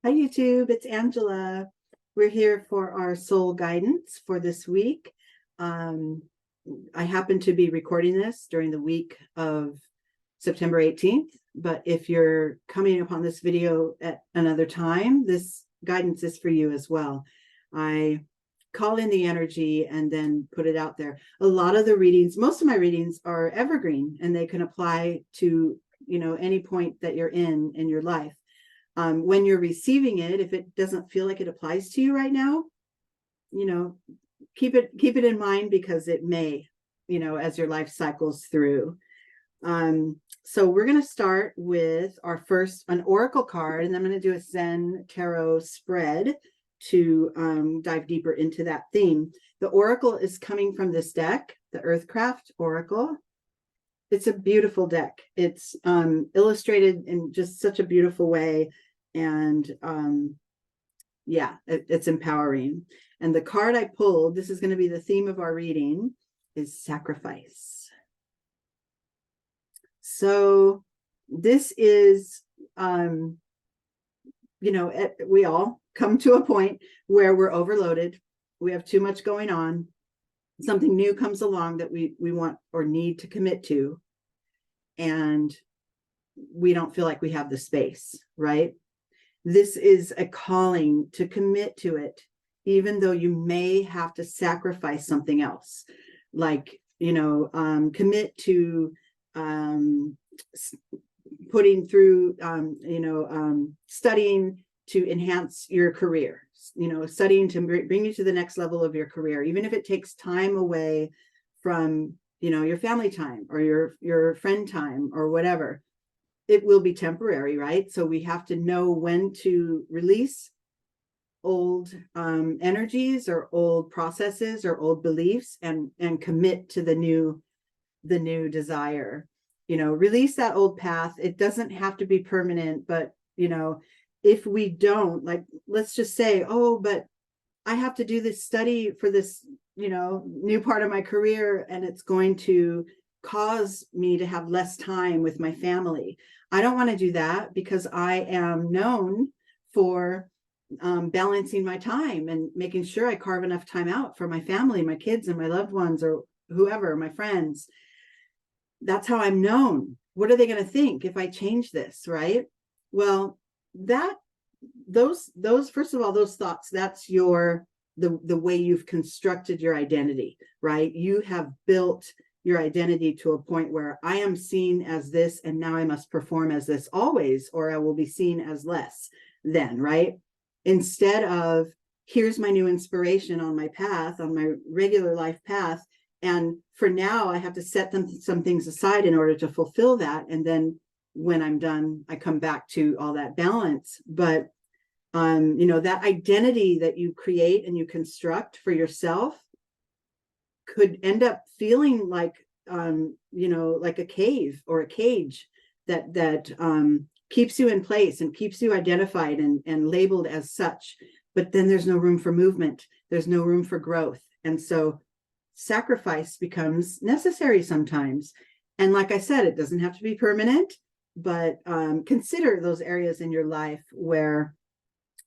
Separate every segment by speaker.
Speaker 1: Hi, YouTube. It's Angela. We're here for our soul guidance for this week. Um, I happen to be recording this during the week of September 18th, but if you're coming upon this video at another time, this guidance is for you as well. I call in the energy and then put it out there. A lot of the readings, most of my readings are evergreen, and they can apply to, any point that you're in your life. When you're receiving it, if it doesn't feel like it applies to you right now, keep it in mind, because it may, as your life cycles through. So we're going to start with an oracle card, and I'm going to do a Zen Tarot spread to dive deeper into that theme. The oracle is coming from this deck, the Earthcraft Oracle. It's a beautiful deck. It's illustrated in just such a beautiful way. And it's empowering. And the card I pulled, this is going to be the theme of our reading, is sacrifice. So this is, we all come to a point where we're overloaded. We have too much going on. Something new comes along that we want or need to commit to, and we don't feel like we have the space, right? This is a calling to commit to it, even though you may have to sacrifice something else, like, commit to putting through, studying to enhance your career, studying to bring you to the next level of your career, even if it takes time away from, your family time or your friend time or whatever. It will be temporary, right? So we have to know when to release old energies or old processes or old beliefs and commit to the new desire. Release that old path. It doesn't have to be permanent, but if we don't, like, let's just say, oh, but I have to do this study for this, new part of my career, and it's going to cause me to have less time with my family. I don't want to do that, because I am known for balancing my time and making sure I carve enough time out for my family, my kids and my loved ones, or whoever, my friends. That's how I'm known. What are they going to think if I change this, right? Well, those first of all, those thoughts, that's the way you've constructed your identity, right? You have built your identity to a point where I am seen as this, and now I must perform as this always, or I will be seen as less than, right? Instead of, here's my new inspiration on my path, on my regular life path, and for now I have to set some things aside in order to fulfill that, and then when I'm done, I come back to all that balance. But that identity that you create and you construct for yourself could end up feeling like, like a cave or a cage that keeps you in place and keeps you identified and labeled as such. But then there's no room for movement. There's no room for growth. And so sacrifice becomes necessary sometimes. And like I said, it doesn't have to be permanent, but consider those areas in your life where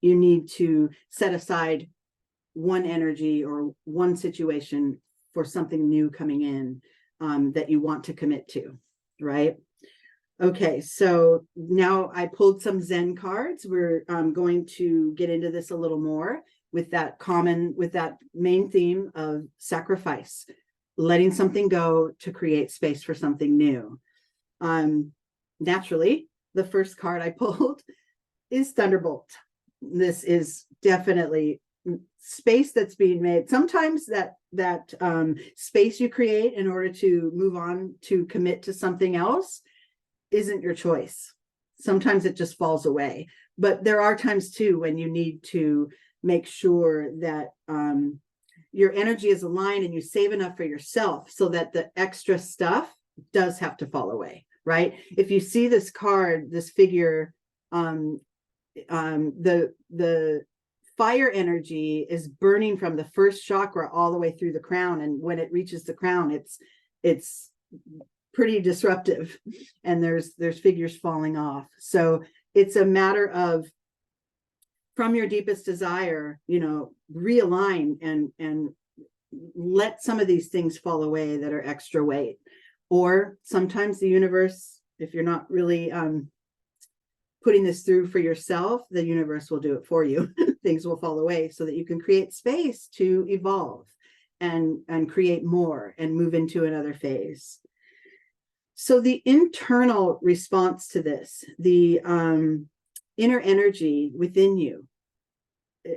Speaker 1: you need to set aside one energy or one situation for something new coming in that you want to commit to, right? Okay, so now I pulled some Zen cards. We're going to get into this a little more with that main theme of sacrifice, letting something go to create space for something new. Naturally, the first card I pulled is Thunderbolt. This is definitely space that's being made. Sometimes that space you create in order to move on to commit to something else isn't your choice. Sometimes it just falls away. But there are times too when you need to make sure that your energy is aligned and you save enough for yourself so that the extra stuff does have to fall away, right? If you see this card, this figure, the fire energy is burning from the first chakra all the way through the crown, and when it reaches the crown, it's pretty disruptive, and there's figures falling off. So it's a matter of from your deepest desire, realign and let some of these things fall away that are extra weight. Or sometimes the universe, if you're not really putting this through for yourself, the universe will do it for you. Things will fall away so that you can create space to evolve and create more and move into another phase. So the internal response to this, the inner energy within you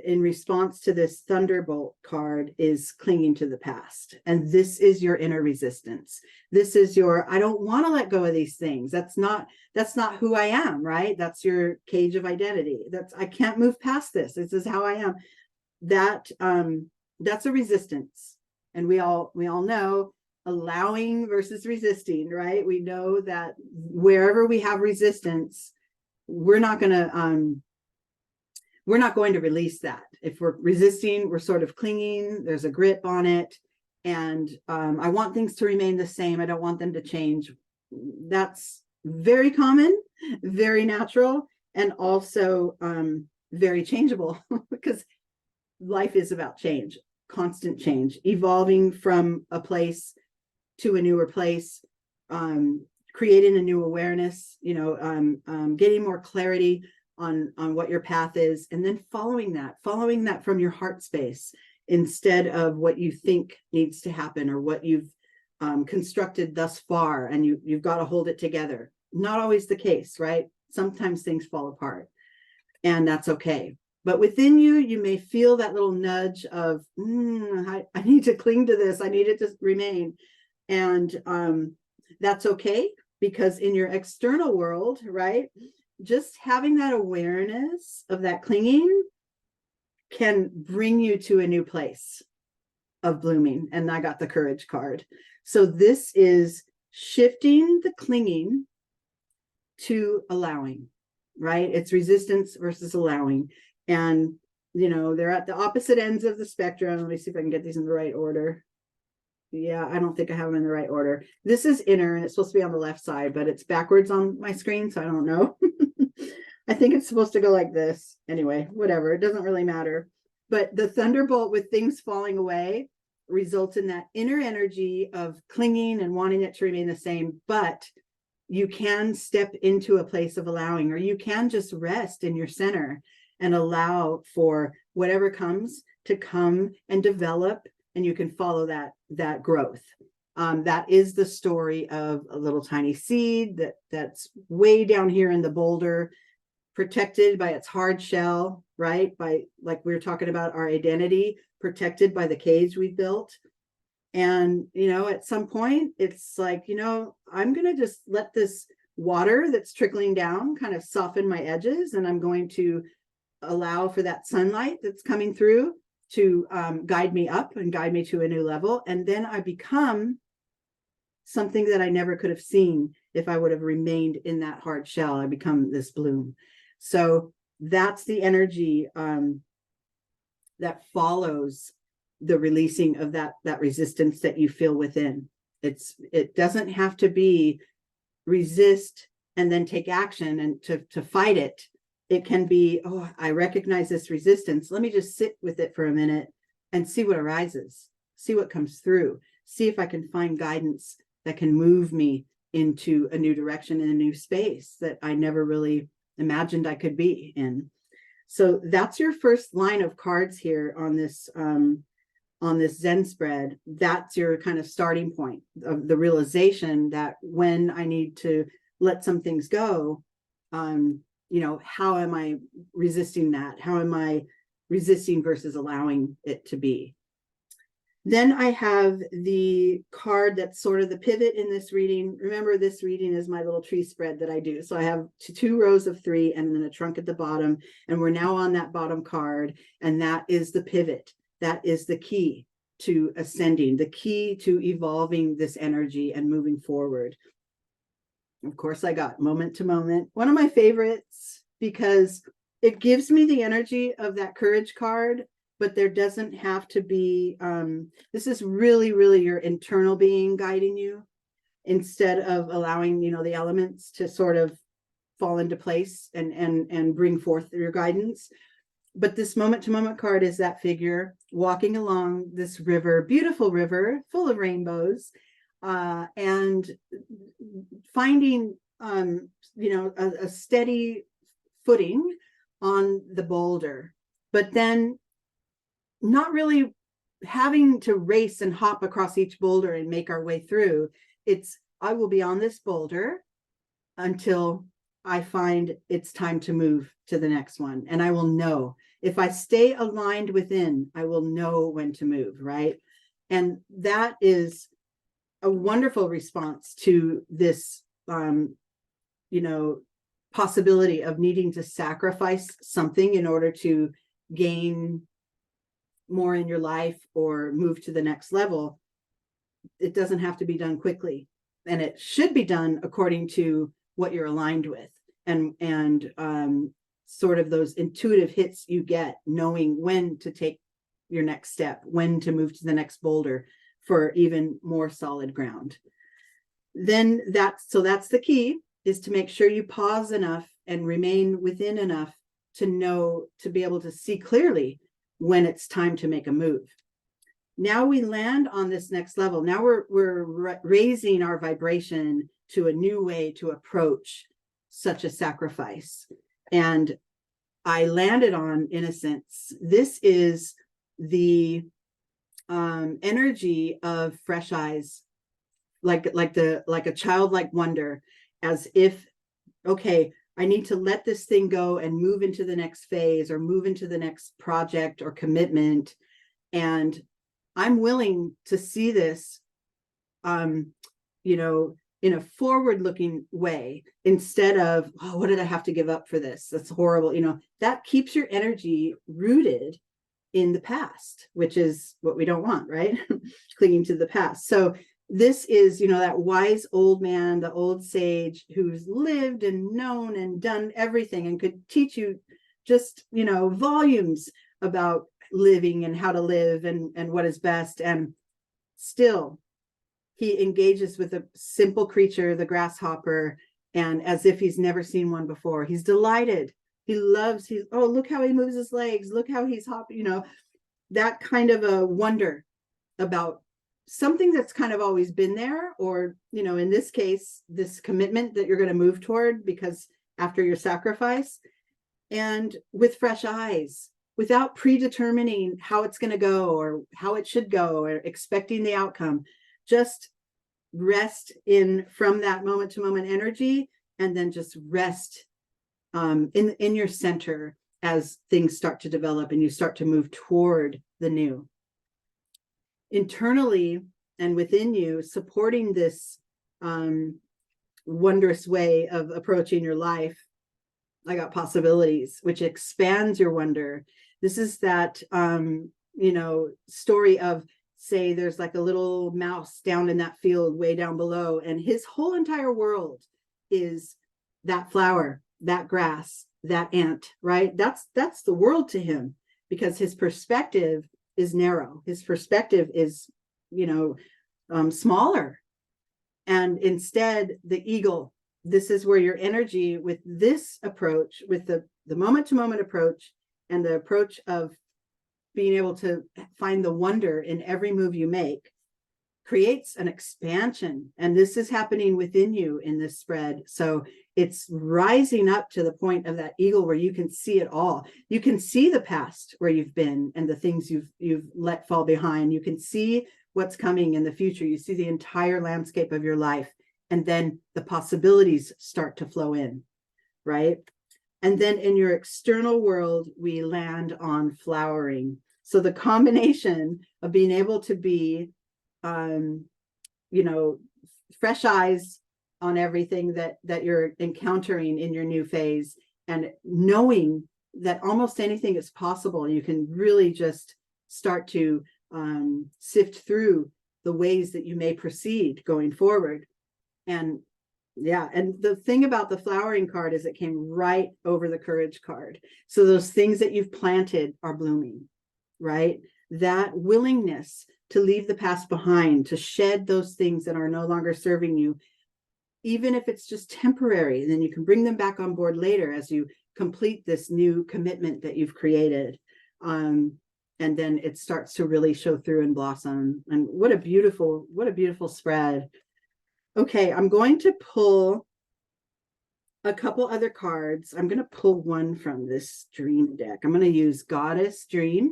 Speaker 1: in response to this Thunderbolt card, is clinging to the past. And this is your inner resistance. This is your, I don't want to let go of these things. That's not who I am, right? That's your cage of identity. I can't move past this. This is how I am. That's a resistance. And we all know allowing versus resisting, right? We know that wherever we have resistance, we're not going to release that. If we're resisting, we're sort of clinging, there's a grip on it. And I want things to remain the same. I don't want them to change. That's very common, very natural, and also very changeable because life is about change, constant change, evolving from a place to a newer place, creating a new awareness, getting more clarity on what your path is, and then following that from your heart space instead of what you think needs to happen or what you've constructed thus far, and you've got to hold it together. Not always the case, right? Sometimes things fall apart, and that's okay. But within you, you may feel that little nudge of, I need to cling to this. I need it to remain. And that's okay, because in your external world, right, just having that awareness of that clinging can bring you to a new place of blooming. And I got the courage card. So this is shifting the clinging to allowing, right? It's resistance versus allowing. And, they're at the opposite ends of the spectrum. Let me see if I can get these in the right order. Yeah, I don't think I have them in the right order. This is inner, and it's supposed to be on the left side, but it's backwards on my screen, so I don't know. I think it's supposed to go like this. Anyway, whatever. It doesn't really matter. But the Thunderbolt with things falling away results in that inner energy of clinging and wanting it to remain the same. But you can step into a place of allowing, or you can just rest in your center and allow for whatever comes to come and develop, and you can follow that growth. That is the story of a little tiny seed that's way down here in the boulder, protected by its hard shell, right? By, like we were talking about, our identity, protected by the cage we built. And, at some point it's like, I'm going to just let this water that's trickling down kind of soften my edges. And I'm going to allow for that sunlight that's coming through to guide me up and guide me to a new level. And then I become something that I never could have seen if I would have remained in that hard shell. I become this bloom. So that's the energy that follows the releasing of that resistance that you feel within. It doesn't have to be resist and then take action and to fight it. It can be, I recognize this resistance. Let me just sit with it for a minute and see what arises, see what comes through, see if I can find guidance that can move me into a new direction, in a new space that I never really imagined I could be in. So that's your first line of cards here on this Zen spread. That's your kind of starting point of the realization that when I need to let some things go, how am I resisting that? How am I resisting versus allowing it to be? Then I have the card that's sort of the pivot in this reading. Remember, this reading is my little tree spread that I do. So I have two rows of 3 and then a trunk at the bottom. And we're now on that bottom card. And that is the pivot. That is the key to ascending, the key to evolving this energy and moving forward. Of course, I got moment to moment. One of my favorites, because it gives me the energy of that courage card, but there doesn't have to be, this is really, really your internal being guiding you instead of allowing, the elements to sort of fall into place and bring forth your guidance. but this moment to moment card is that figure walking along this river, beautiful river full of rainbows, and finding, a steady footing on the boulder, but then not really having to race and hop across each boulder and make our way through. It's, I will be on this boulder until I find it's time to move to the next one. And I will know, if I stay aligned within, I will know when to move, right? And that is a wonderful response to this, possibility of needing to sacrifice something in order to gain more in your life or move to the next level. It doesn't have to be done quickly, and it should be done according to what you're aligned with, and sort of those intuitive hits you get, knowing when to take your next step, when to move to the next boulder for even more solid ground. Then that's the key, is to make sure you pause enough and remain within enough to know, to be able to see clearly when it's time to make a move. Now we land on this next level. Now we're raising our vibration to a new way to approach such a sacrifice. And I landed on innocence. This is the energy of fresh eyes, like a childlike wonder, as if, okay, I need to let this thing go and move into the next phase or move into the next project or commitment. And I'm willing to see this, in a forward-looking way, instead of, oh, what did I have to give up for this? That's horrible. That keeps your energy rooted in the past, which is what we don't want, right? Clinging to the past. So this is, that wise old man, the old sage, who's lived and known and done everything and could teach you just, volumes about living and how to live and what is best. And still, he engages with a simple creature, the grasshopper, and as if he's never seen one before. He's delighted. He loves, oh, look how he moves his legs. Look how he's hopping, that kind of a wonder about something that's kind of always been there, or, in this case, this commitment that you're going to move toward because after your sacrifice, and with fresh eyes, without predetermining how it's going to go or how it should go or expecting the outcome. Just rest in from that moment to moment energy, and then just rest in your center as things start to develop and you start to move toward the new. Internally and within you, supporting this wondrous way of approaching your life, I got possibilities, which expands your wonder. This is that, story of, say, there's like a little mouse down in that field way down below, and his whole entire world is that flower, that grass, that ant, right? That's the world to him, because his perspective is narrow. His perspective is, smaller. And instead, the eagle, this is where your energy with this approach, with the moment to moment approach, and the approach of being able to find the wonder in every move you make, creates an expansion. And this is happening within you in this spread. So it's rising up to the point of that eagle where you can see it all. You can see the past where you've been and the things you've let fall behind. You can see what's coming in the future. You see the entire landscape of your life. And then the possibilities start to flow in, right? And then in your external world, we land on flowering. So the combination of being able to be, fresh eyes on everything that you're encountering in your new phase, and knowing that almost anything is possible. You can really just start to sift through the ways that you may proceed going forward. And the thing about the flowering card is it came right over the courage card. So those things that you've planted are blooming, right? That willingness to leave the past behind, to shed those things that are no longer serving you, even if it's just temporary, then you can bring them back on board later as you complete this new commitment that you've created. And then it starts to really show through and blossom. And what a beautiful spread. Okay, I'm going to pull a couple other cards. I'm going to pull one from this dream deck. I'm going to use Goddess Dream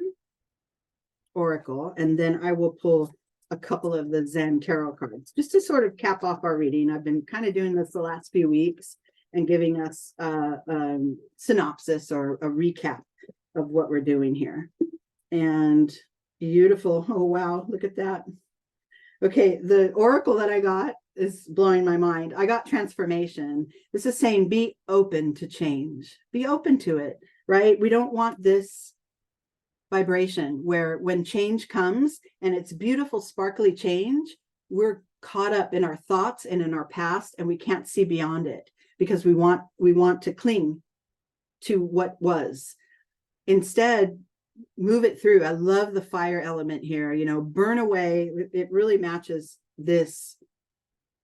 Speaker 1: Oracle, and then I will pull a couple of the Zen Tarot cards just to sort of cap off our reading. I've been kind of doing this the last few weeks and giving us a synopsis or a recap of what we're doing here. And beautiful. Oh, wow. Look at that. Okay. The oracle that I got is blowing my mind. I got transformation. This is saying be open to change. Be open to it, right? We don't want this vibration where when change comes and it's beautiful, sparkly change, we're caught up in our thoughts and in our past, and we can't see beyond it because we want to cling to what was. Instead, move it through. I love the fire element here, you know, burn away. It really matches this.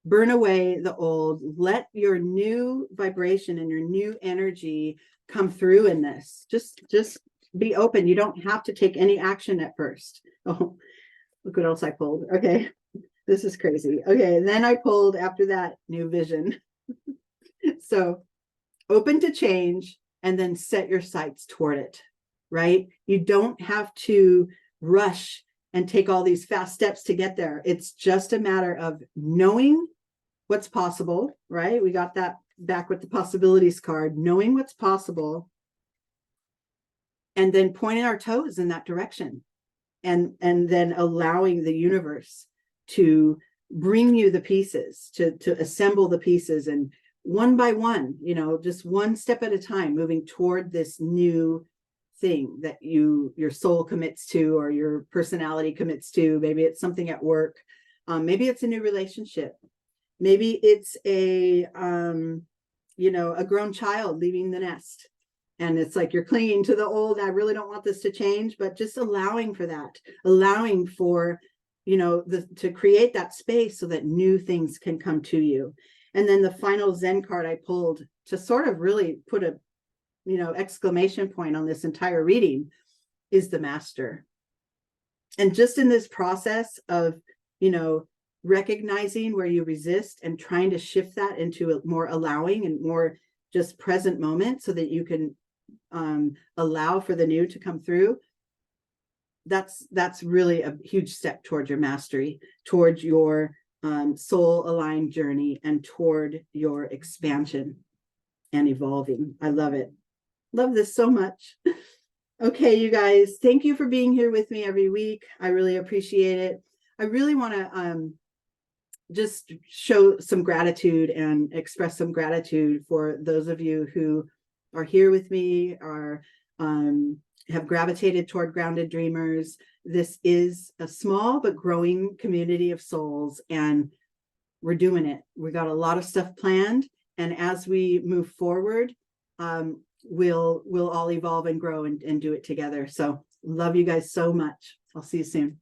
Speaker 1: Burn away the old, let your new vibration and your new energy come through in this. Just be open. You don't have to take any action at first. Oh, look what else I pulled. Okay. This is crazy. Okay. And then I pulled after that new vision. So open to change and then set your sights toward it, right? You don't have to rush and take all these fast steps to get there. It's just a matter of knowing what's possible, right? We got that back with the possibilities card, knowing what's possible, and then pointing our toes in that direction, and then allowing the universe to bring you the pieces, to assemble the pieces, and one by one, you know, just one step at a time, moving toward this new thing that your soul commits to, or your personality commits to. Maybe it's something at work. Maybe it's a new relationship. Maybe it's a grown child leaving the nest. And it's like you're clinging to the old. I really don't want this to change, but just allowing for that, allowing for, to create that space so that new things can come to you. And then the final Zen card I pulled to sort of really put a, exclamation point on this entire reading is the Master. And just in this process of, recognizing where you resist and trying to shift that into a more allowing and more just present moment so that you can allow for the new to come through. That's really a huge step towards your mastery, towards your soul aligned journey, and toward your expansion and evolving. I love it. Love this so much. Okay, you guys, thank you for being here with me every week. I really appreciate it. I really want to just show some gratitude and express some gratitude for those of you who are here with me, are have gravitated toward Grounded Dreamers. This is a small but growing community of souls, and we're doing it. We got a lot of stuff planned, and as we move forward, we'll all evolve and grow and do it together. So love you guys so much. I'll see you soon.